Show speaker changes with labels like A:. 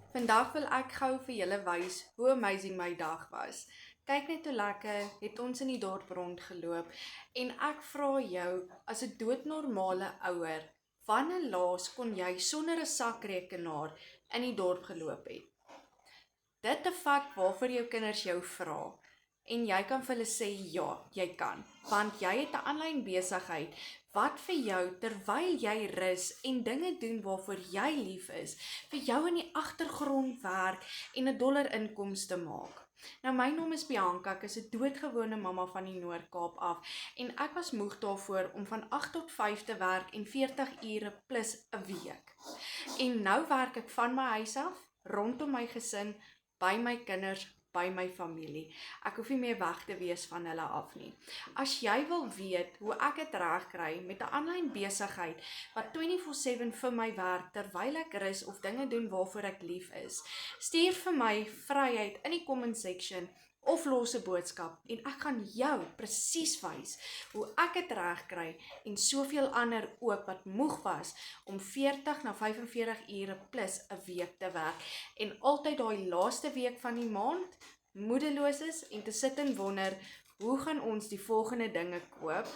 A: Vandag wil ek gou vir julle wys hoe amazing my dag was. Kyk net hoe lekker het ons in die dorp rondgeloop en ek vra jou, as 'n doodnormale ouer, wanneer laas kon jy sonder 'n sakrekenaar in die dorp geloop het? Dit 'n fak waarvoor jou kinders jou vra. En jy kan vir hulle sê ja, jy kan, want jy het 'n aanlyn besigheid wat vir jou terwyl jy rus en dinge doen waarvoor jy lief is, vir jou in die agtergrond werk en 'n dollar inkomste maak. Nou my naam is Bianca, ek is 'n doodgewone mamma van die Noord-Kaap af en ek was moeg daarvoor om van 8 tot 5 te werk en 40 ure plus 'n week. En nou werk ek van my huis af, rondom my gesin, by my kinders, by my familie. Ek hoef nie meer weg te wees van hulle af nie. As jy wil weet hoe ek dit regkry met 'n aanlyn besigheid wat 24/7 vir my werk terwyl ek rus of dinge doen waarvoor ek lief is, stuur vir my vryheid in die comment section of los 'n boodskap en ek gaan jou presies wys hoe ek dit regkry en soveel ander ook wat moeg was om 40 na 45 ure plus 'n week te werk en altyd daai laaste week van die maand moedeloos is en te sit en wonder, hoe gaan ons die volgende dinge koop?